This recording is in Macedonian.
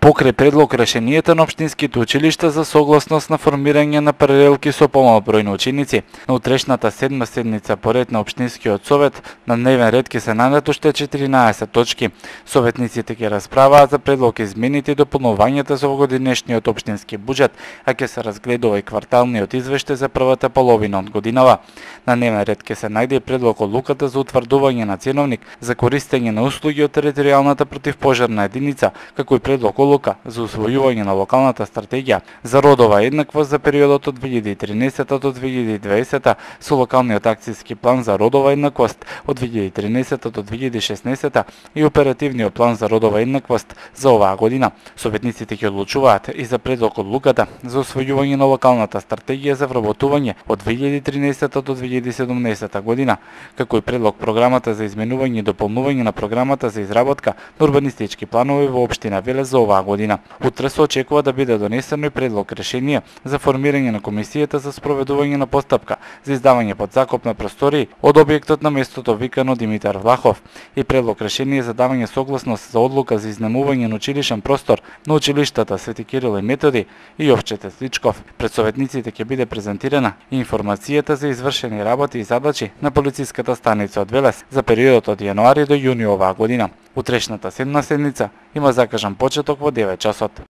Покрај предлог решенијата на општинските училишта за согласност на формирање на паралелки со помал број на ученици, на утрешната 7 седница поред на општинскиот совет на дневен ред ќе се најдат уште 14 точки. Советниците ќе расправаат за предлог измените и дополнувањата за овогодишниот општински буџет, а ќе се разгледува и кварталниот извештај за првата половина од годинава. На дневен ред ќе се најде и предлог одлуката за утврдување на ценовник за користење на услуги од територијалната противпожарна единица, како и предлог одлука за усвојување на локалната стратегија за родова еднаквост за периодот од 2013 до 2020 со локалниот акцијски план за родова еднаквост од 2013 до 2016 и оперативниот план за родова еднаквост за оваа година. Советниците ќе одлучуваат и за предлог одлуката за усвојување на локалната стратегија за вработување од 2013 до 2017 година, како и предлог програмата за изменување и дополнување на програмата за изработка на урбанистички планови во општина Велес за оваа година. Утре се очекува да биде донесено и предлог решение за формирање на комисијата за спроведување на постапка за издавање под закуп на простории од објектот на местото викано Димитар Влахов и предлог решение за давање согласност за одлука за изнемување на училишен простор на училиштата Свети Кирил и Методи и Јовче Тесличков. Пред советниците ќе биде презентирана информацијата за извршени работи и задачи на полициската станица од Велес за периодот од јануари до јуни оваа година. Утрешната 7 седница има закажан почеток во 9 часот.